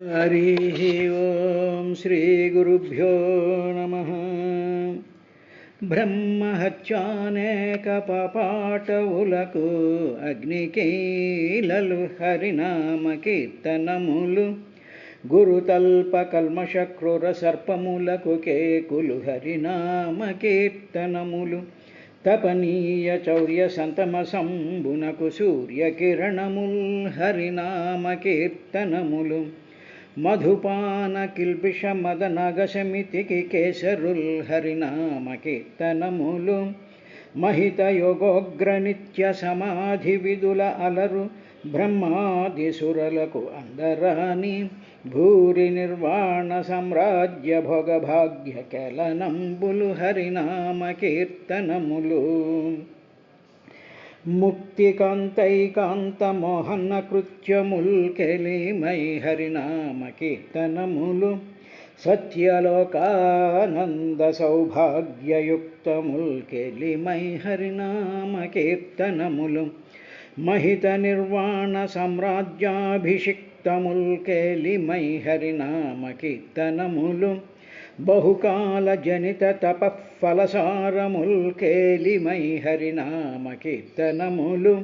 हरिः ओं श्रीगुरुभ्यो नमः। ब्रह्महत्यानेकपापाटవులకు అగ్నికీలలు హరినామ కీర్తనములు గురుతల్ప కల్మష క్రూర సర్పములకు కేకులు హరినామ కీర్తనములు తపనీయ చౌర్య సంతమ సంబునకు సూర్యకిరణముల్ హరినామ కీర్తనములు మధుపాన కిల్బిష మదనగశమితికి కేసరుల్ హరినామ కీర్తనములు మహిత యోగోగ్ర నిత్య సమాధి విదుల అలరు బ్రహ్మాది సురలకు అందరాని భూరి నిర్వాణ సామ్రాజ్య భోగభాగ్య కేలనంబులు హరినామ కీర్తనములు ముక్తికాంతైకాంత మోహన కృత్యముల్ కెలిమై హరినామ కీర్తనములు సత్యలోకానంద సౌభాగ్యయుక్తముల్ కెలిమై హరినామ కీర్తనములు మహిత నిర్వాణ సామ్రాజ్యాభిషిక్తముల్ కెలిమై హరినామ కీర్తనములు బహుకాల జనిత తపఫలసారముల్ కేలిమై హరినామ కీర్తనములు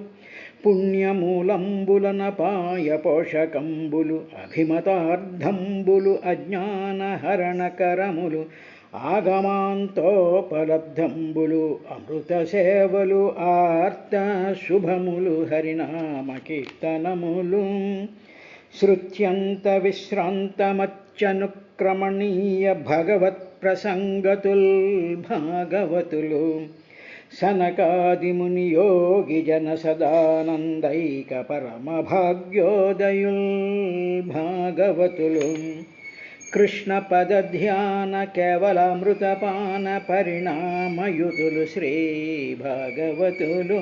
పుణ్యమూలంబులనపాయ పోషకంబులు అభిమతార్థంబులు అజ్ఞానహరణకరములు ఆగమాంతోపలబ్ధంబులు అమృత సేవలు ఆర్త శుభములు హరినామ కీర్తనములు శృత్యంత విశ్రాంతమచ్చనుక్రమణీయ భగవత్ ప్రసంగతుల్ భాగవతులు సనకాదిముని యోగి జన సదానందైక పరమ భాగ్యోదయుల్ భాగవతులు కృష్ణ పద ధ్యాన కేవలామృతపాన పరిణామయుతులు శ్రీ భాగవతులు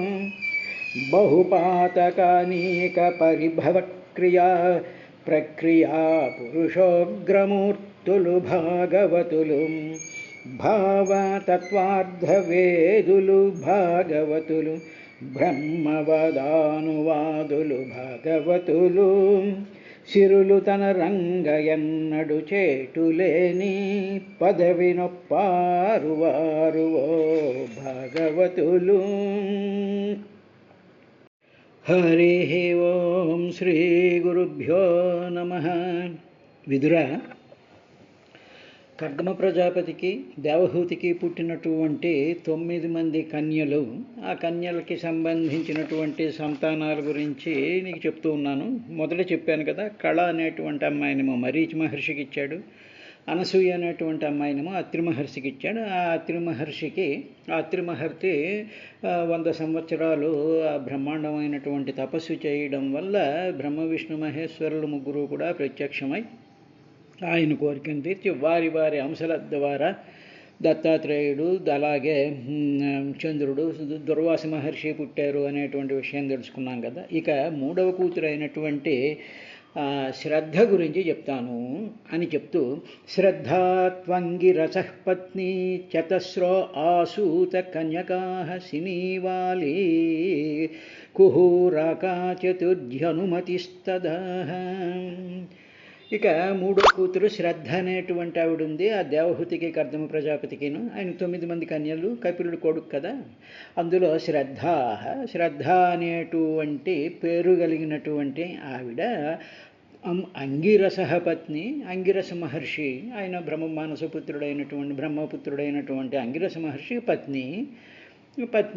బహుపాతకానీక పరిభవ క్రియా ప్రక్రియా పురుషోగ్రమూర్తులు భాగవతులు భావతత్వార్థవేదులు భాగవతులు బ్రహ్మవదానువాదులు భాగవతులు సిరులు తన రంగయన్నడు చేటులేని పదవినొప్పారు వారు ఓ భాగవతులు. హరి ఓం శ్రీ గురుభ్యో నమః. విదురా, కర్దమ ప్రజాపతికి దేవహూతికి పుట్టినటువంటి 9 మంది కన్యలు, ఆ కన్యలకి సంబంధించినటువంటి సంతానాల గురించి నీకు చెప్తూ ఉన్నాను. మొదట చెప్పాను కదా, కళ అనేటువంటి అమ్మాయినేమో మరీచి మహర్షికి ఇచ్చాడు, అనసూయ అనేటువంటి అమ్మాయినేమో అత్రి మహర్షికి ఇచ్చాడు. ఆ అత్రి మహర్షి 100 సంవత్సరాలు బ్రహ్మాండమైనటువంటి తపస్సు చేయడం వల్ల బ్రహ్మ విష్ణు మహేశ్వరులు ముగ్గురు కూడా ప్రత్యక్షమై ఆయన కోరికను తీర్చి వారి వారి అంశాల ద్వారా దత్తాత్రేయుడు, అలాగే చంద్రుడు, దుర్వాస మహర్షి పుట్టారు అనేటువంటి విషయం తెలుసుకున్నాం కదా. ఇక 3వ కూతురు అయినటువంటి శ్రద్ధ గురించి చెప్తాను అని చెప్తూ, శ్రద్ధాత్వంగిరసః పత్ని చతస్రో ఆసూత కన్యకాః సినీవాలి కుహూరాకా చతుర్ధ్యనుమతిస్తదా. ఇక 3వ కూతురు శ్రద్ధ అనేటువంటి ఆవిడ ఉంది. ఆ దేవహూతికి కర్దమ ప్రజాపతికిను ఆయన 9 మంది కన్యలు, కపిలుడు కొడుకు కదా. అందులో శ్రద్ధ అనేటువంటి పేరు కలిగినటువంటి ఆవిడ అంగిరస పత్ని, అంగిరస మహర్షి, ఆయన బ్రహ్మపుత్రుడైనటువంటి అంగిరస మహర్షి పత్ని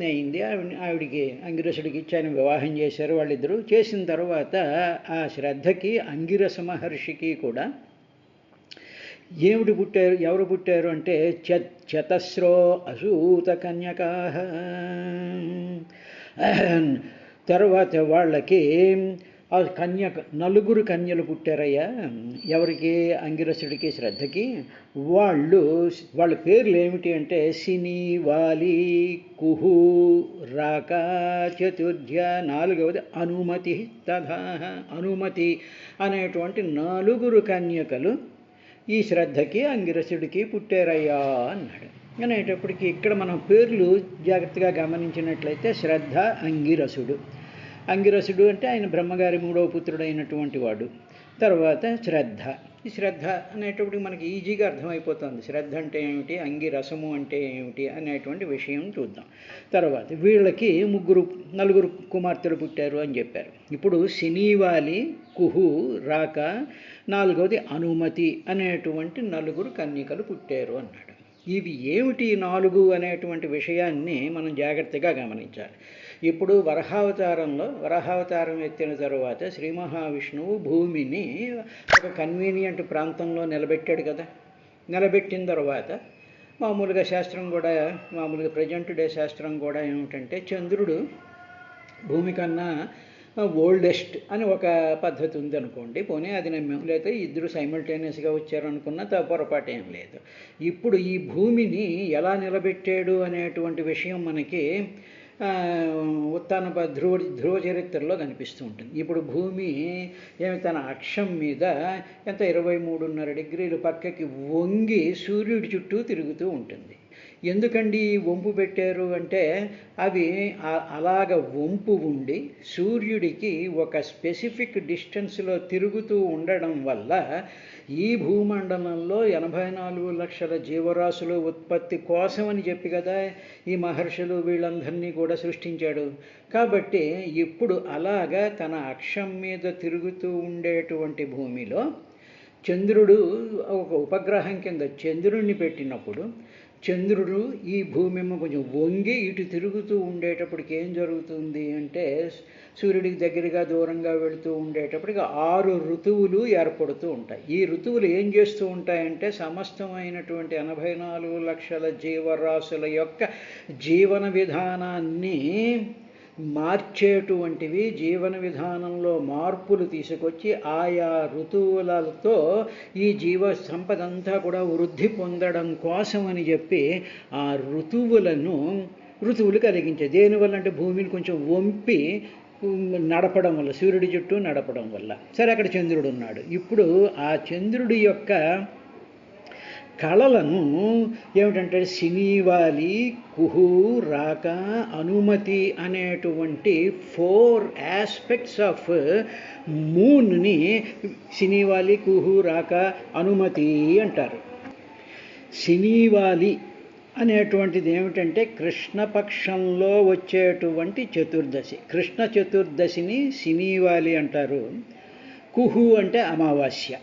అయింది. ఆవిడికి అంగిరసుడికి ఇచ్చి ఆయన వివాహం చేశారు. వాళ్ళిద్దరూ చేసిన తర్వాత ఆ శ్రద్ధకి అంగిరస మహర్షికి కూడా ఎవరు పుట్టారు అంటే చతస్రో అసూత కన్యకాః. తర్వాత వాళ్ళకి ఆ 9 కన్యలు పుట్టారయ్యా. ఎవరికి? అంగిరసుడికి, శ్రద్ధకి. వాళ్ళ పేర్లు ఏమిటి అంటే సిని, వాలి, కుహు, రాక, చతుర్ధ్య, 4వది అనుమతి తథా. అనుమతి అనేటువంటి 4 కన్యకలు ఈ శ్రద్ధకి అంగిరసుడికి పుట్టారయ్యా అన్నాడు. అనేటప్పటికీ ఇక్కడ మనం పేర్లు జాగ్రత్తగా గమనించినట్లయితే శ్రద్ధ అంగిరసుడు. అంగిరసుడు అంటే ఆయన బ్రహ్మగారి 3వ పుత్రుడైనటువంటి వాడు. తర్వాత శ్రద్ధ. ఈ శ్రద్ధ అనేటప్పుడు మనకి ఈజీగా అర్థమైపోతుంది. శ్రద్ధ అంటే ఏమిటి, అంగి రసము అంటే ఏమిటి అనేటువంటి విషయం చూద్దాం. తర్వాత వీళ్ళకి నలుగురు కుమార్తెలు పుట్టారు అని చెప్పారు. ఇప్పుడు సినీవాలి, కుహు, రాక, నాలుగవది అనుమతి అనేటువంటి నలుగురు కన్యకలు పుట్టారు అన్నాడు. ఇవి ఏమిటి 4 అనేటువంటి విషయాన్ని మనం జాగ్రత్తగా గమనించాలి. ఇప్పుడు వరాహావతారం ఎత్తిన తరువాత శ్రీ మహావిష్ణువు భూమిని ఒక కన్వీనియంట్ ప్రాంతంలో నిలబెట్టాడు కదా. నిలబెట్టిన తర్వాత మామూలుగా ప్రజెంట్ డే శాస్త్రం కూడా ఏమిటంటే చంద్రుడు భూమి కన్నా ఓల్డెస్ట్ అని ఒక పద్ధతి ఉంది అనుకోండి. పోనీ అది నమ్మలేతే ఇద్దరు సైమల్టేనియస్గా వచ్చారనుకున్న పొరపాటు ఏం లేదు. ఇప్పుడు ఈ భూమిని ఎలా నిలబెట్టాడు అనేటువంటి విషయం మనకి ఉత్తాన ధ్రువ చరిత్రలో కనిపిస్తూ ఉంటుంది. ఇప్పుడు భూమి తన అక్షం మీద 23.5 డిగ్రీలు పక్కకి వంగి సూర్యుడి చుట్టూ తిరుగుతూ ఉంటుంది. ఎందుకండి వంపు పెట్టారు అంటే అవి అలాగ వంపు ఉండి సూర్యుడికి ఒక స్పెసిఫిక్ డిస్టెన్స్లో తిరుగుతూ ఉండడం వల్ల ఈ భూమండలంలో 84 లక్షల జీవరాశుల ఉత్పత్తి కోసమని చెప్పి కదా ఈ మహర్షులు వీళ్ళందరినీ కూడా సృష్టించాడు. కాబట్టి ఇప్పుడు అలాగా తన అక్షం మీద తిరుగుతూ ఉండేటువంటి భూమిలో చంద్రుడు ఒక ఉపగ్రహం కింద చంద్రుడిని పెట్టినప్పుడు చంద్రుడు ఈ భూమి కొంచెం వంగి ఇటు తిరుగుతూ ఉండేటప్పటికి ఏం జరుగుతుంది అంటే సూర్యుడికి దగ్గరగా దూరంగా వెళుతూ ఉండేటప్పటికి 6 ఋతువులు ఏర్పడుతూ ఉంటాయి. ఈ ఋతువులు ఏం చేస్తూ ఉంటాయంటే సమస్తమైనటువంటి 84 లక్షల జీవరాశుల యొక్క జీవన విధానాన్ని మార్చేటువంటివి, జీవన విధానంలో మార్పులు తీసుకొచ్చి ఆయా ఋతువులతో ఈ జీవ సంపద అంతా కూడా వృద్ధి పొందడం కోసమని చెప్పి ఆ ఋతువులు కలిగించాయి. దేనివల్ల అంటే భూమిని కొంచెం వంపి నడపడం వల్ల, సూర్యుడి చుట్టూ నడపడం వల్ల. సరే, అక్కడ చంద్రుడు ఉన్నాడు. ఇప్పుడు ఆ చంద్రుడి యొక్క కళలను ఏమిటంటే సినీవాలి, కుహు, రాక, అనుమతి అనేటువంటి 4 ఆస్పెక్ట్స్ ఆఫ్ మూన్ని సినీవాలి, కుహు, రాక, అనుమతి అంటారు. సినీవాలి అనేటువంటిది ఏమిటంటే కృష్ణపక్షంలో వచ్చేటువంటి చతుర్దశి. కృష్ణ చతుర్దశిని సినీవాలి అంటారు. కుహు అంటే అమావాస్య.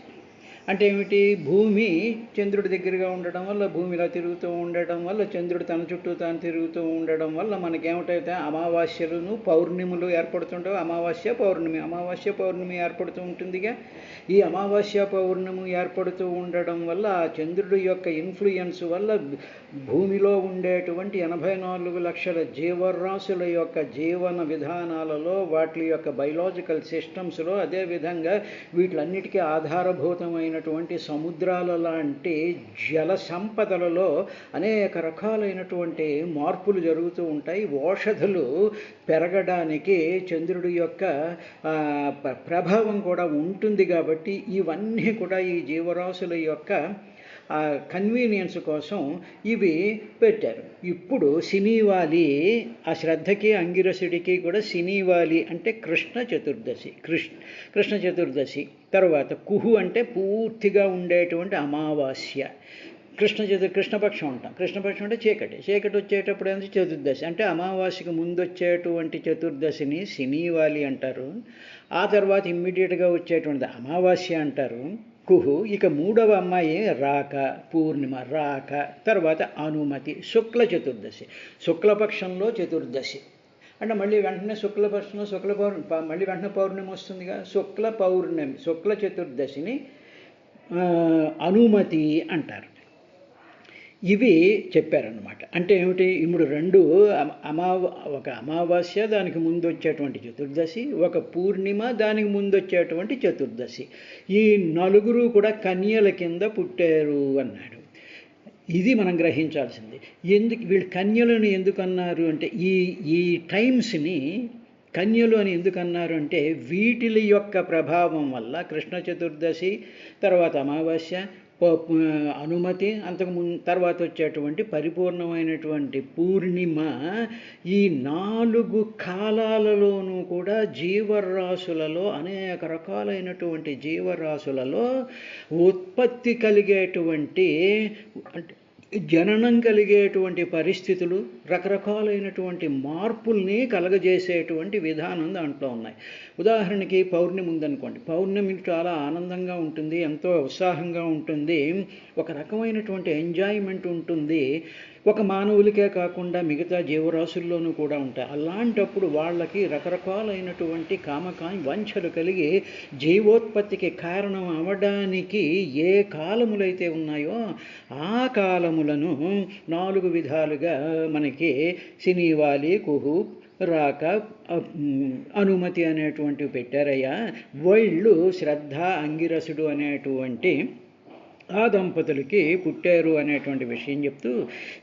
అంటే ఏమిటి, భూమి చంద్రుడి దగ్గరగా ఉండడం వల్ల, భూమిలో తిరుగుతూ ఉండడం వల్ల, చంద్రుడు తన చుట్టూ తాను తిరుగుతూ ఉండడం వల్ల మనకేమిటైతే అమావాస్యలను పౌర్ణిమలు ఏర్పడుతుంటావు. అమావాస్య పౌర్ణమి ఏర్పడుతూ ఉంటుందిగా. ఈ అమావాస్య పౌర్ణమి ఏర్పడుతూ ఉండడం వల్ల ఆ చంద్రుడి యొక్క ఇన్ఫ్లుయెన్స్ వల్ల భూమిలో ఉండేటువంటి 84 లక్షల జీవరాశుల యొక్క జీవన విధానాలలో, వాటి యొక్క బయలాజికల్ సిస్టమ్స్లో, అదేవిధంగా వీటిలన్నిటికీ ఆధారభూతమైనటువంటి సముద్రాల లాంటి జల సంపదలలో అనేక రకాలైనటువంటి మార్పులు జరుగుతూ ఉంటాయి. ఓషధులు పెరగడానికి చంద్రుడి యొక్క ప్రభావం కూడా ఉంటుంది. కాబట్టి ఇవన్నీ కూడా ఈ జీవరాశుల యొక్క కన్వీనియన్స్ కోసం ఇవి పెట్టారు. ఇప్పుడు సినీవాలి, ఆ శ్రద్ధకి అంగిరసుడికి కూడా సినీవాలి అంటే కృష్ణ చతుర్దశి. తర్వాత కుహు అంటే పూర్తిగా ఉండేటువంటి అమావాస్య. కృష్ణపక్షం అంటాం. కృష్ణపక్షం అంటే చీకటి వచ్చేటప్పుడు అనేది చతుర్దశి. అంటే అమావాస్యకు ముందు వచ్చేటువంటి చతుర్దశిని సినీవాలి అంటారు. ఆ తర్వాత ఇమ్మీడియట్గా వచ్చేటువంటిది అమావాస్య అంటారు, కుహు. ఇక 3వ అమ్మాయి రాక, పూర్ణిమ, రాక. తర్వాత అనుమతి, శుక్ల చతుర్దశి. శుక్లపక్షంలో చతుర్దశి అంటే మళ్ళీ వెంటనే మళ్ళీ వెంటనే పౌర్ణమి వస్తుందిగా. శుక్ల చతుర్దశిని అనుమతి అంటారు. ఇవి చెప్పారన్నమాట. అంటే ఏమిటి, ఇప్పుడు 2 ఒక అమావాస్య, దానికి ముందు వచ్చేటువంటి చతుర్దశి, ఒక పూర్ణిమ, దానికి ముందు వచ్చేటువంటి చతుర్దశి. ఈ 4 కూడా కన్యల కింద పుట్టారు అన్నాడు. ఇది మనం గ్రహించాల్సింది. వీళ్ళు కన్యలను ఎందుకు అన్నారు అంటే ఈ టైమ్స్ని కన్యలు అని ఎందుకన్నారు అంటే వీటిల యొక్క ప్రభావం వల్ల కృష్ణ చతుర్దశి, తర్వాత అమావాస్య, అనుమతి, తర్వాత వచ్చేటువంటి పరిపూర్ణమైనటువంటి పూర్ణిమ, ఈ 4 కాలాలలోనూ కూడా జీవరాశులలో అనేక రకాలైనటువంటి జీవరాశులలో ఉత్పత్తి కలిగేటువంటి జననం కలిగేటువంటి పరిస్థితులు, రకరకాలైనటువంటి మార్పుల్ని కలగజేసేటువంటి విధానం దాంట్లో ఉన్నాయి. ఉదాహరణకి పౌర్ణమి ఉందనుకోండి, పౌర్ణమి చాలా ఆనందంగా ఉంటుంది, ఎంతో ఉత్సాహంగా ఉంటుంది, ఒక రకమైనటువంటి ఎంజాయ్మెంట్ ఉంటుంది. ఒక మానవులకే కాకుండా మిగతా జీవరాశుల్లోనూ కూడా ఉంటాయి. అలాంటప్పుడు వాళ్ళకి రకరకాలైనటువంటి కామకాని వంచలు కలిగి జీవోత్పత్తికి కారణం అవడానికి ఏ కాలములైతే ఉన్నాయో ఆ కాలములను 4 విధాలుగా మనకి సినీవాలి, కుహు, రాక, అనుమతి అనేటువంటివి పెట్టారయ్యా. వీళ్ళు శ్రద్ధ, అంగిరసుడు అనేటువంటి ఆ దంపతులకి పుట్టారు అనేటువంటి విషయం చెప్తూ,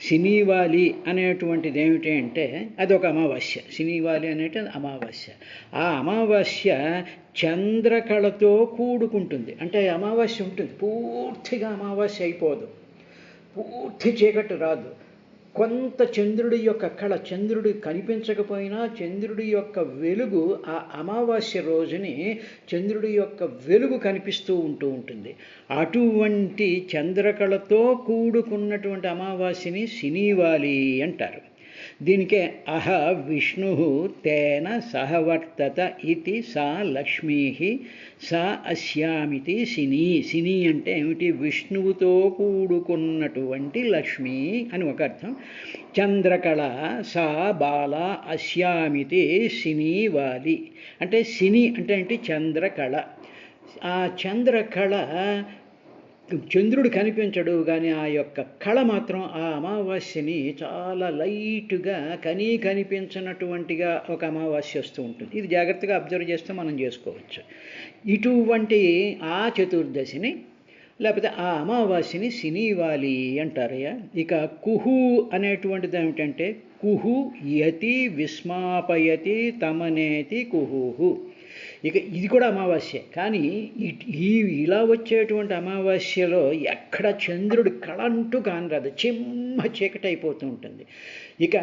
సినీవాలి అనేటువంటిది ఏమిటి అంటే అదొక అమావాస్య. సినీవాలి అనేటిది అమావాస్య. ఆ అమావాస్య చంద్రకళతో కూడుకుంటుంది. అంటే అమావాస్య ఉంటుంది, పూర్తిగా అమావాస్య అయిపోదు, పూర్తి చీకటి రాదు. కొంత చంద్రుడి యొక్క కళ, చంద్రుడు కనిపించకపోయినా చంద్రుడి యొక్క వెలుగు ఆ అమావాస్య రోజుని చంద్రుడి యొక్క వెలుగు కనిపిస్తూ ఉంటుంది. అటువంటి చంద్రకళతో కూడుకున్నటువంటి అమావాస్యని సినీవాలి అంటారు. దీనికే అహ విష్ణు తేన సహవర్తత ఇది సా లక్ష్మీ సా అస్యామితి సినీ. సినీ అంటే ఏమిటి? విష్ణువుతో కూడుకున్నటువంటి లక్ష్మి అని ఒక అర్థం. చంద్రకళ సా బాల అస్యామితి సినీవాలి. అంటే సిని అంటే ఏంటి? చంద్రకళ. ఆ చంద్రకళ, చంద్రుడు కనిపించడు కానీ ఆ యొక్క కళ మాత్రం ఆ అమావాస్యని చాలా లైట్గా కనిపించినటువంటిగా ఒక అమావాస్య వస్తూ ఉంటుంది. ఇది జాగ్రత్తగా అబ్జర్వ్ చేస్తే మనం చేసుకోవచ్చు. ఇటువంటి ఆ చతుర్దశిని లేకపోతే ఆ అమావాస్యని సినీవాలి అంటారయ్యా. ఇక కుహు అనేటువంటిది ఏమిటంటే కుహు యతి విస్మాపయతి తమనేతి కుహు. ఇక ఇది కూడా అమావాస్య. కానీ ఇలా వచ్చేటువంటి అమావాస్యలో ఎక్కడ చంద్రుడి కళ అంటూ కానరాదు, చిమ్మ చీకటి అయిపోతూ ఉంటుంది. ఇక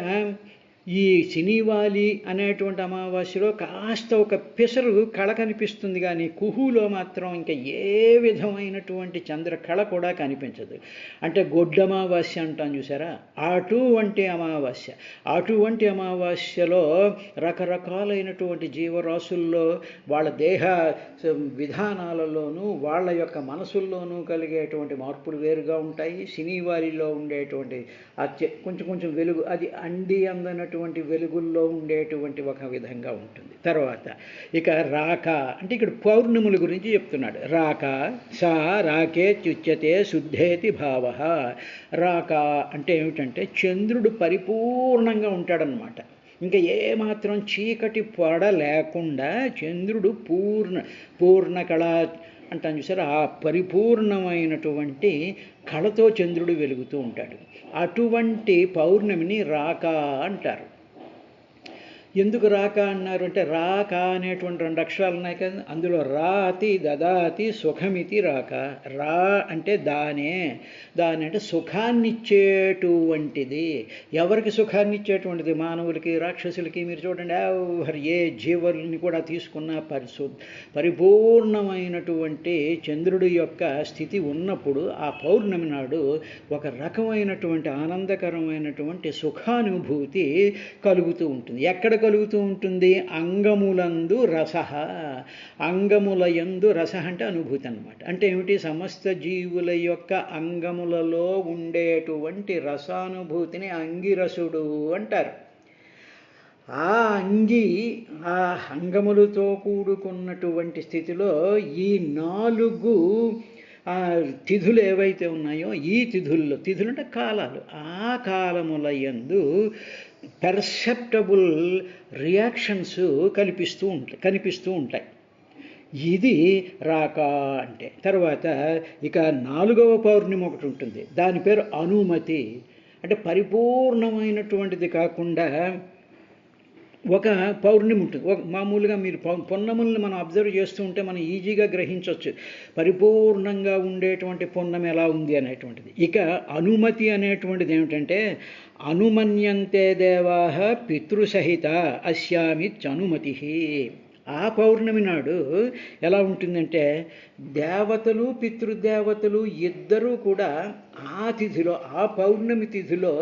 ఈ సినీవాలి అనేటువంటి అమావాస్యలో కాస్త ఒక పిసరు కళ కనిపిస్తుంది, కానీ కుహులో మాత్రం ఇంకా ఏ విధమైనటువంటి చంద్ర కళ కూడా కనిపించదు. అంటే గొడ్డమావాస్య అంటాం చూసారా, అటువంటి అమావాస్య. అటువంటి అమావాస్యలో రకరకాలైనటువంటి జీవరాశుల్లో వాళ్ళ దేహ విధానాలలోనూ వాళ్ళ యొక్క మనసుల్లోనూ కలిగేటువంటి మార్పులు వేరుగా ఉంటాయి. సినీవాలిలో ఉండేటువంటి కొంచెం వెలుగు, అది అందనటువంటి వెలుగుల్లో ఉండేటువంటి ఒక విధంగా ఉంటుంది. తర్వాత ఇక రాక అంటే ఇక్కడ పౌర్ణముల గురించి చెప్తున్నాడు. రాక సా రాకే చుచ్యతే శుద్ధేతి భావ. రాక అంటే ఏమిటంటే చంద్రుడు పరిపూర్ణంగా ఉంటాడనమాట. ఇంకా ఏమాత్రం చీకటి పొడ లేకుండా చంద్రుడు పూర్ణ కళ అంటాం చూసారా, ఆ పరిపూర్ణమైనటువంటి కళతో చంద్రుడు వెలుగుతూ ఉంటాడు. అటువంటి పౌర్ణమిని రాక అంటారు. ఎందుకు రాక అన్నారు అంటే రాక అనేటువంటి 2 అక్షరాలు ఉన్నాయి కదా, అందులో రాతి దదాతి సుఖమితి రాక. రా అంటే దాని అంటే సుఖాన్నిచ్చేటువంటిది. ఎవరికి సుఖాన్నిచ్చేటువంటిది? మానవులకి, రాక్షసులకి. మీరు చూడండి, ఏ జీవుల్ని కూడా తీసుకున్న పరిపూర్ణమైనటువంటి చంద్రుడి యొక్క స్థితి ఉన్నప్పుడు ఆ పౌర్ణమి నాడు ఒక రకమైనటువంటి ఆనందకరమైనటువంటి సుఖానుభూతి కలుగుతూ ఉంటుంది. ఎక్కడ కలుగుతూ ఉంటుంది? అంగములందు రస. అంగములయందు రస అంటే అనుభూతి అన్నమాట. అంటే ఏమిటి? సమస్త జీవుల యొక్క అంగములలో ఉండేటువంటి రసానుభూతిని అంగిరసుడు అంటారు. ఆ అంగములతో కూడుకున్నటువంటి స్థితిలో ఈ 4 తిథులు ఏవైతే ఉన్నాయో ఈ తిథులు అంటే కాలాలు, ఆ కాలముల యందు పెర్సెప్టబుల్ రియాక్షన్స్ కనిపిస్తూ ఉంటాయి. ఇది రాక అంటే. తర్వాత ఇక 4వ పౌర్ణమి ఒకటి ఉంటుంది, దాని పేరు అనుమతి. అంటే పరిపూర్ణమైనటువంటిది కాకుండా ఒక పౌర్ణమి ఉంటుంది. మామూలుగా మీరు పొన్నములను మనం అబ్జర్వ్ చేస్తూ ఉంటే మనం ఈజీగా గ్రహించవచ్చు పరిపూర్ణంగా ఉండేటువంటి పొన్నమి ఎలా ఉంది అనేటువంటిది. ఇక అనుమతి అనేటువంటిది ఏమిటంటే అనుమన్యంతే దేవాః పితృసహిత అస్యామిత్యనుమతి. ఆ పౌర్ణమి నాడు ఎలా ఉంటుందంటే దేవతలు పితృదేవతలు ఇద్దరూ కూడా ఆ తిథిలో, ఆ పౌర్ణమి తిథిలో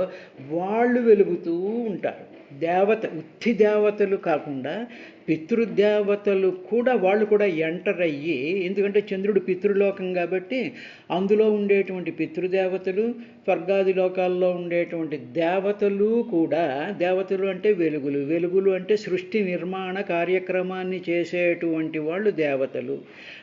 వాళ్ళు వెలుగుతూ ఉంటారు. ఉత్తి దేవతలు కాకుండా పితృదేవతలు కూడా వాళ్ళు కూడా ఎంటర్ అయ్యి, ఎందుకంటే చంద్రుడు పితృలోకం కాబట్టి అందులో ఉండేటువంటి పితృదేవతలు, స్వర్గాది లోకాల్లో ఉండేటువంటి దేవతలు కూడా, దేవతలు అంటే వెలుగులు, వెలుగులు అంటే సృష్టి నిర్మాణ కార్యక్రమాన్ని చేసేటువంటి వాళ్ళు దేవతలు.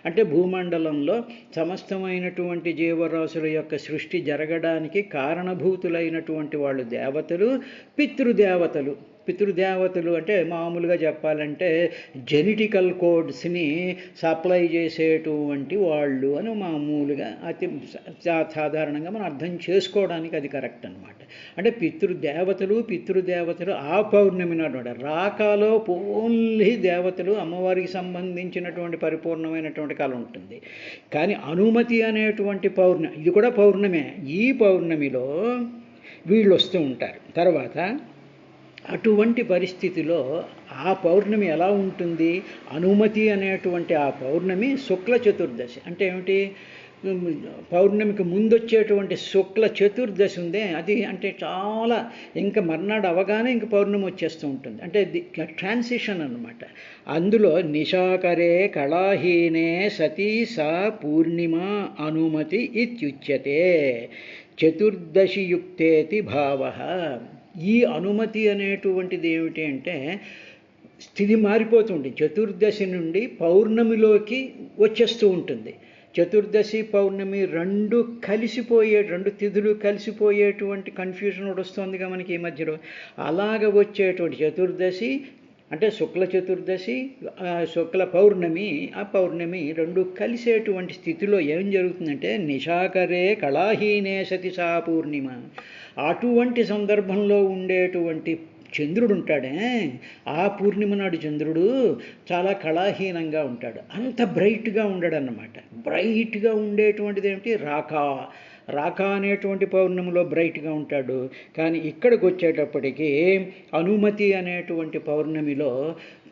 అంటే భూమండలంలో సమస్తమైనటువంటి జీవరాశుల యొక్క సృష్టి జరగడానికి కారణభూతులైనటువంటి వాళ్ళు దేవతలు. పితృదేవతలు అంటే మామూలుగా చెప్పాలంటే జెనెటికల్ కోడ్స్ని సప్లై చేసేటువంటి వాళ్ళు అని మామూలుగా అతి సాధారణంగా మనం అర్థం చేసుకోవడానికి అది కరెక్ట్ అనమాట. అంటే పితృదేవతలు ఆ పౌర్ణమి నాడు, రాకాలో ఓన్లీ దేవతలు, అమ్మవారికి సంబంధించినటువంటి పరిపూర్ణమైనటువంటి కళ ఉంటుంది. కానీ అనుమతి అనేటువంటి పౌర్ణమి, ఇది కూడా పౌర్ణమే. ఈ పౌర్ణమిలో వీళ్ళు వస్తూ ఉంటారు. తర్వాత అటువంటి పరిస్థితిలో ఆ పౌర్ణమి ఎలా ఉంటుంది? అనుమతి అనేటువంటి ఆ పౌర్ణమి శుక్ల చతుర్దశి. అంటే ఏమిటి? పౌర్ణమికి ముందొచ్చేటువంటి శుక్ల చతుర్దశి ఉందే, అది అంటే చాలా ఇంకా మర్నాడు అవగానే ఇంక పౌర్ణమి వచ్చేస్తూ ఉంటుంది. అంటే ట్రాన్సిషన్ అన్నమాట. అందులో నిశాకరే కళాహీనే సతీ సా పూర్ణిమ అనుమతి ఇత్యుచ్యతే చతుర్దశియుక్తేతి భావః. ఈ అనుమతి అనేటువంటిది ఏమిటి అంటే స్థితి మారిపోతుంది. చతుర్దశి నుండి పౌర్ణమిలోకి వచ్చేస్తూ ఉంటుంది. చతుర్దశి పౌర్ణమి రెండు తిథులు కలిసిపోయేటువంటి కన్ఫ్యూజన్ ఒకటి వస్తుందిగా మనకి ఈ మధ్యలో. అలాగ వచ్చేటువంటి చతుర్దశి అంటే శుక్ల చతుర్దశి, శుక్ల పౌర్ణమి, ఆ పౌర్ణమి రెండు కలిసేటువంటి స్థితిలో ఏం జరుగుతుందంటే నిశాకరే కళాహీనే సతి సా పూర్ణిమ. అటువంటి సందర్భంలో ఉండేటువంటి చంద్రుడు ఉంటాడే, ఆ పూర్ణిమ నాడు చంద్రుడు చాలా కళాహీనంగా ఉంటాడు. అంత బ్రైట్గా ఉండడన్నమాట. బ్రైట్గా ఉండేటువంటిది ఏమిటి? రాకా అనేటువంటి పౌర్ణమిలో బ్రైట్గా ఉంటాడు. కానీ ఇక్కడికి వచ్చేటప్పటికీ అనుమతి అనేటువంటి పౌర్ణమిలో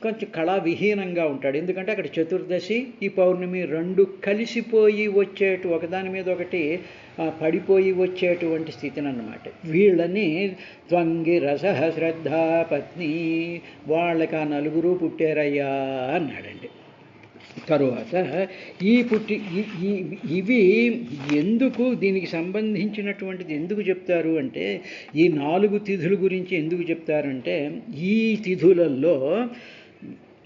కొంచెం కళావిహీనంగా ఉంటాడు. ఎందుకంటే అక్కడ చతుర్దశి, ఈ పౌర్ణమి రెండు కలిసిపోయి ఒకదాని మీద ఒకటి పడిపోయి వచ్చేటువంటి స్థితిని అన్నమాట. వీళ్ళని త్వంగిరస శ్రద్ధా పత్ని, వాళ్ళకి ఆ నలుగురు పుట్టారయ్యా అన్నాడండి. తరువాత ఇవి ఎందుకు, దీనికి సంబంధించినటువంటిది ఎందుకు చెప్తారు అంటే, ఈ 4 తిథుల గురించి ఎందుకు చెప్తారంటే, ఈ తిథులలో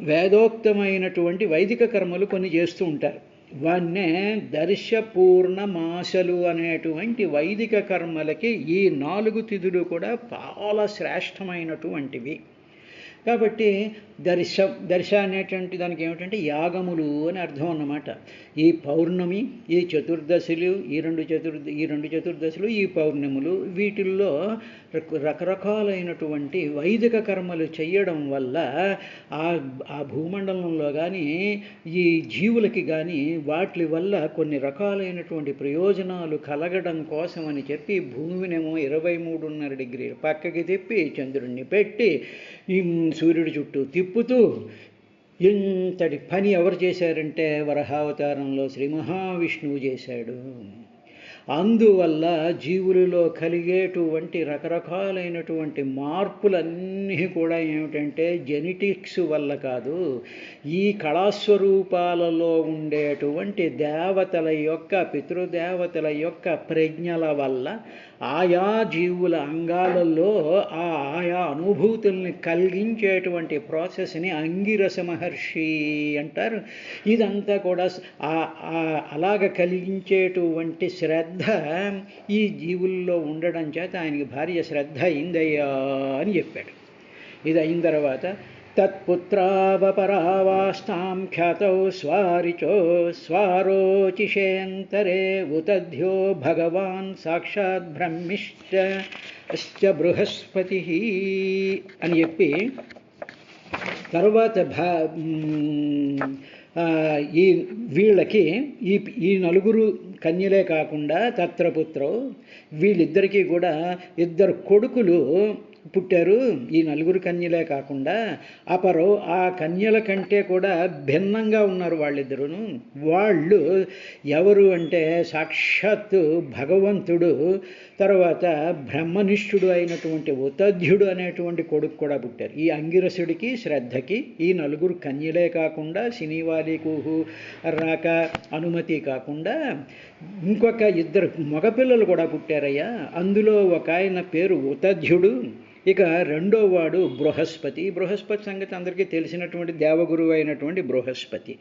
వేదోక్తమైనటువంటి వైదిక కర్మలు కొన్ని చేస్తూ ఉంటారు. వాన్నే దర్శపూర్ణమాసలు అనేటువంటి వైదిక కర్మలకి ఈ 4 తిథులు కూడా చాలా శ్రేష్టమైనటువంటివి. కాబట్టి దర్శ అనేటువంటి దానికి ఏమిటంటే యాగములు అని అర్థం అన్నమాట. ఈ పౌర్ణమి, ఈ చతుర్దశులు, ఈ రెండు చతుర్దశులు, ఈ పౌర్ణములు, వీటిల్లో రకరకాలైనటువంటి వైదిక కర్మలు చేయడం వల్ల ఆ భూమండలంలో కానీ ఈ జీవులకి కానీ వాటి వల్ల కొన్ని రకాలైనటువంటి ప్రయోజనాలు కలగడం కోసం అని చెప్పి భూమినేమో 23.5 డిగ్రీలు పక్కకి తిప్పి చంద్రుడిని పెట్టి ఈ సూర్యుడి చుట్టూ తిప్పుతూ ఇంతటి పని ఎవరు చేశారంటే వరహావతారంలో శ్రీ మహావిష్ణువు చేశాడు. అందువల్ల జీవులలో కలిగేటువంటి రకరకాలైనటువంటి మార్పులన్నీ కూడా ఏమిటంటే జెనెటిక్స్ వల్ల కాదు, ఈ కళాస్వరూపాలలో ఉండేటువంటి దేవతల యొక్క, పితృదేవతల యొక్క ప్రజ్ఞల వల్ల ఆయా జీవుల అంగాలలో ఆయా అనుభూతుల్ని కలిగించేటువంటి ప్రాసెస్ని అంగిరస మహర్షి అంటారు. ఇదంతా కూడా అలాగ కలిగించేటువంటి శ్రద్ధ ఈ జీవుల్లో ఉండడం చేత ఆయనకి భార్య శ్రద్ధ అయిందయ్యా అని చెప్పాడు. ఇది అయిన తర్వాత తత్పుత్రావపరావాస్తాం ఖ్యాతౌ స్వారోచిషేంతరే ఉతధ్యో భగవాన్ సాక్షాత్ బ్రహ్మిష్ట బృహస్పతి అని చెప్పి తర్వాత ఈ వీళ్ళకి ఈ నలుగురు కన్యలే కాకుండా తత్రపుత్రో వీళ్ళిద్దరికీ కూడా ఇద్దరు కొడుకులు పుట్టారు. ఈ నలుగురు కన్యలే కాకుండా అపరో ఆ కన్యల కంటే కూడా భిన్నంగా ఉన్నారు వాళ్ళిద్దరును. వాళ్ళు ఎవరు అంటే సాక్షాత్తు భగవంతుడు, తర్వాత బ్రహ్మనిష్ఠుడు అయినటువంటి ఉతధ్యుడు అనేటువంటి కొడుకు కూడా పుట్టారు. ఈ అంగిరసుడికి శ్రద్ధకి ఈ నలుగురు కన్యలే కాకుండా శనివాలి కుహు రాక అనుమతి కాకుండా ఇంకొక ఇద్దరు మగపిల్లలు కూడా పుట్టారయ్యా. అందులో ఒక ఆయన పేరు ఉతధ్యుడు, ఇక రెండో వాడు బృహస్పతి. బృహస్పతి సంగతి అందరికీ తెలిసినటువంటి దేవగురువు అయినటువంటి బృహస్పతి.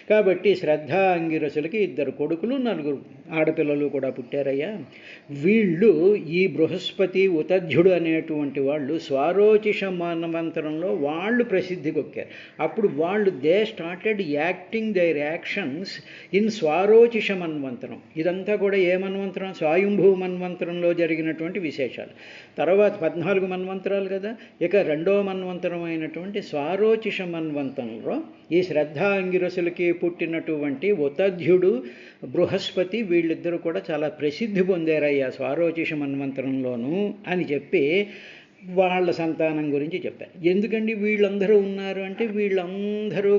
కాబట్టి శ్రద్ధ అంగిరసులకి ఇద్దరు కొడుకులు నలుగురు ఆడపిల్లలు కూడా పుట్టారయ్యా. వీళ్ళు ఈ బృహస్పతి ఉతధ్యుడు అనేటువంటి వాళ్ళు స్వారోచిష మన్వంతరంలో వాళ్ళు ప్రసిద్ధి కొక్కారు. అప్పుడు వాళ్ళు they started acting their actions in Swarochisha మన్వంతరం. ఇదంతా కూడా ఏ మన్వంతరం? స్వయంభూ మన్వంతరంలో జరిగినటువంటి విశేషాలు. తర్వాత 14 మన్వంతరాలు కదా. ఇక రెండవ మన్వంతరం అయినటువంటి స్వారోచిష మన్వంతరంలో ఈ శ్రద్ధ అంగిరసులకి పుట్టినటువంటి ఉతధ్యుడు బృహస్పతి వీళ్ళిద్దరూ కూడా చాలా ప్రసిద్ధి పొందారయ్యా స్వారోచిష మన్వంతరంలోనూ అని చెప్పి వాళ్ళ సంతానం గురించి చెప్పారు. ఎందుకండి వీళ్ళందరూ ఉన్నారు అంటే వీళ్ళందరూ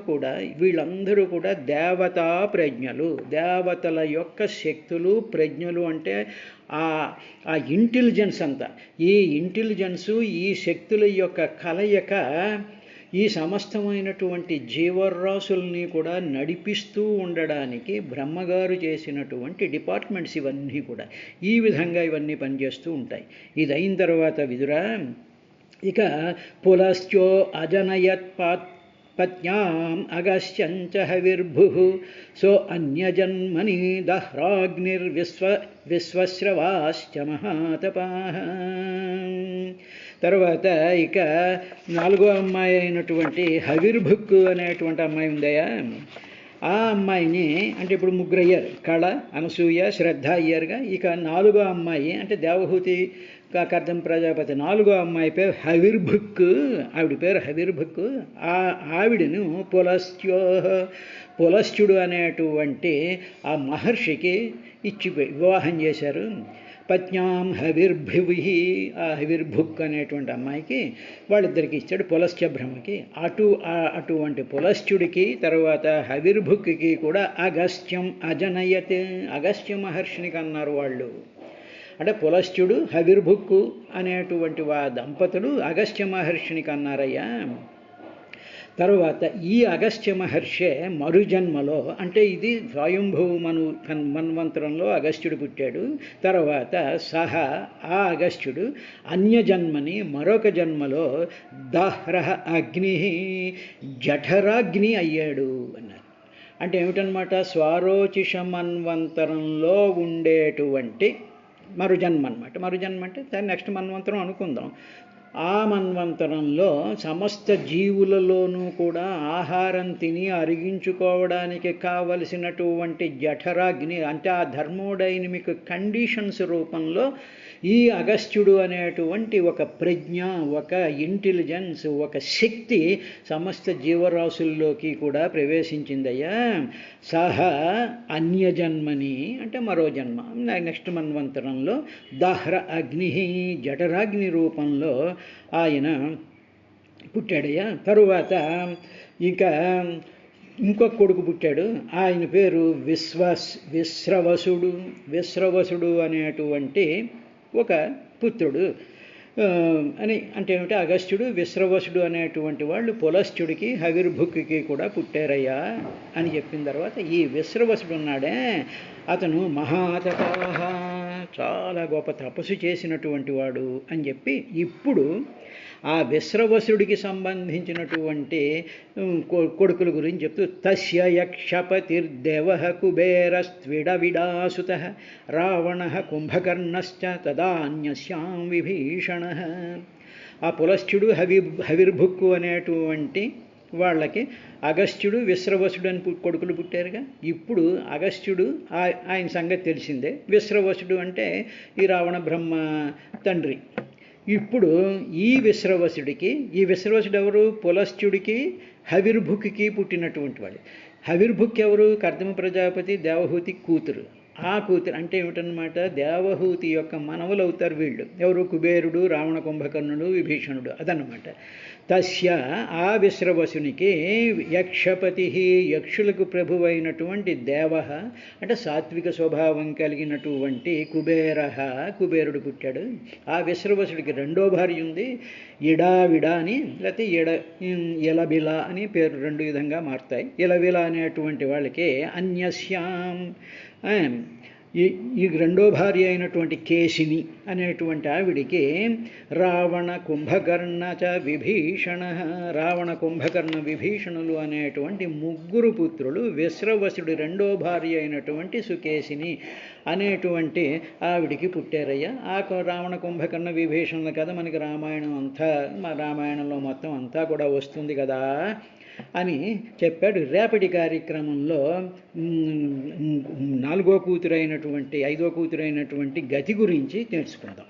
కూడా దేవతా ప్రజ్ఞలు, దేవతల యొక్క శక్తులు. ప్రజ్ఞలు అంటే ఆ ఇంటెలిజెన్స్ అంతా, ఈ ఇంటెలిజెన్సు ఈ శక్తుల యొక్క కలయిక ఈ సమస్తమైనటువంటి జీవరాశుల్ని కూడా నడిపిస్తూ ఉండడానికి బ్రహ్మగారు చేసినటువంటి డిపార్ట్మెంట్స్ ఇవన్నీ కూడా ఈ విధంగా ఇవన్నీ పనిచేస్తూ ఉంటాయి. ఇది అయిన తర్వాత విదురా ఇక పులశ్చో అజనయత్ పత్న్యాం అగస్త్యంచ హవిర్భుః సో అన్యజన్మని దహ్రాగ్నిర్విశ్వశ్రవాశ్చ మహాతపాః. తర్వాత ఇక నాలుగో అమ్మాయి అయినటువంటి హవిర్భుక్ అనేటువంటి అమ్మాయి ఉందయా. ఆ అమ్మాయిని అంటే ఇప్పుడు ముగ్గురు అయ్యారు, కళ, అనసూయ, శ్రద్ధ అయ్యారుగా. ఇక నాలుగో అమ్మాయి అంటే దేవహూతి కర్దం ప్రజాపతి నాలుగో అమ్మాయి పేరు హవిర్భుక్. ఆవిడ పేరు హవిర్భుక్. ఆవిడను పులశ్చుడు అనేటువంటి ఆ మహర్షికి వివాహం చేశారు. పత్న్యాం హవిర్భువి, ఆ హవిర్భుక్ అనేటువంటి అమ్మాయికి వాళ్ళిద్దరికి ఇచ్చాడు, పులశ్చ బ్రహ్మకి. అటువంటి పులశ్చుడికి తర్వాత హవిర్భుక్కి కూడా అగస్త్యం అజనయత్, అగస్త్య మహర్షిని కన్నారు వాళ్ళు. అంటే పులశ్చుడు హవిర్భుక్కు అనేటువంటి దంపతులు అగస్త్య మహర్షిని కన్నారయ్యా. తరువాత ఈ అగస్త్య మహర్షే మరుజన్మలో అంటే ఇది స్వయంభూ మన్వంతరంలో అగస్త్యుడు పుట్టాడు. తర్వాత సహా ఆ అగస్త్యుడు అన్యజన్మని మరొక జన్మలో దహ్రః అగ్ని జఠరాగ్ని అయ్యాడు అన్నారు. అంటే ఏమిటనమాట? స్వారోచిష మన్వంతరంలో ఉండేటువంటి మరుజన్మ అనమాట. మరుజన్మ అంటే దాన్ని నెక్స్ట్ మన్వంతరం అనుకుందాం. ఆ మన్వంతరంలో సమస్త జీవులలోనూ కూడా ఆహారం తిని అరిగించుకోవడానికి కావలసినటువంటి జఠరాగ్ని అంటే ఆ థర్మోడైనమిక్ కండిషన్స్ రూపంలో ఈ అగస్త్యుడు అనేటువంటి ఒక ప్రజ్ఞ, ఒక ఇంటెలిజెన్స్, ఒక శక్తి సమస్త జీవరాశుల్లోకి కూడా ప్రవేశించిందయ్యా. సహా అన్యజన్మని అంటే మరో జన్మ నెక్స్ట్ మన్వంతరంలో దహ్ర అగ్ని జఠరాగ్ని రూపంలో ఆయన పుట్టాడయ్యా. తరువాత ఇంకా ఇంకొక కొడుకు పుట్టాడు. ఆయన పేరు విశ్రవసుడు అనేటువంటి ఒక పుత్రుడు అని. అంటే ఏమిటి? అగస్త్యుడు, విశ్రవసుడు అనేటువంటి వాళ్ళు పులశ్చుడికి హవిర్భుక్కి కూడా పుట్టారయ్యా అని చెప్పిన తర్వాత ఈ విశ్రవసుడు ఉన్నాడే అతను మహాతపాః, చాలా గొప్ప తపస్సు చేసినటువంటి వాడు అని చెప్పి ఇప్పుడు ఆ విశ్రవసుడికి సంబంధించినటువంటి కొడుకుల గురించి చెప్తూ తస్య యక్షపతిర్దేవః కుబేరస్త్విడవిడాసుతః రావణః కుంభకర్ణశ్చ తదాన్యస్యాం విభీషణః. ఆ పులశ్చుడు హవిర్భుక్కు అనేటువంటి వాళ్ళకి అగస్త్యుడు, విశ్రవసుడు అని కొడుకులు పుట్టారుగా. ఇప్పుడు అగస్త్యుడు ఆయన సంగతి తెలిసిందే. విశ్రవసుడు అంటే ఈ రావణ బ్రహ్మ తండ్రి. ఇప్పుడు ఈ విశ్రవసుడు ఎవరు? పులస్త్యుడికి హవిర్భుక్కి పుట్టినటువంటి వాడు. హవిర్భుక్ ఎవరు? కర్దమ ప్రజాపతి దేవహూతి కూతురు. ఆ కూతురు అంటే ఏమిటనమాట? దేవహూతి యొక్క మనవలు అవుతారు వీళ్ళు. ఎవరు? కుబేరుడు, రావణ కుంభకర్ణుడు, విభీషణుడు. అదన్నమాట. తస్య ఆ విశ్రవసునికి యక్షపతి, యక్షులకు ప్రభువైనటువంటి దేవ అంటే సాత్విక స్వభావం కలిగినటువంటి కుబేరుడు పుట్టాడు. ఆ విశ్రవసుడికి రెండో భార్య ఉంది, ఇడావిడ అని, లేకపోతే ఇలబిల అని పేరు రెండు విధంగా మారుతాయి. ఇలబిల అనేటువంటి వాళ్ళకి అన్యస్యాం ఈ రెండో భార్య అయినటువంటి కేశిని అనేటువంటి ఆవిడికి రావణ కుంభకర్ణ విభీషణులు అనేటువంటి ముగ్గురు పుత్రులు. విశ్రవసుడి రెండో భార్య అయినటువంటి సుకేశిని అనేటువంటి ఆవిడికి పుట్టారయ్యా. ఆ రావణ కుంభకర్ణ విభీషణుల కథ మనకి రామాయణంలో మొత్తం అంతా కూడా వస్తుంది కదా అని చెప్పాడు. రేపటి కార్యక్రమంలో ఐదో కూతురైనటువంటి గతి గురించి నేర్చుకుందాం.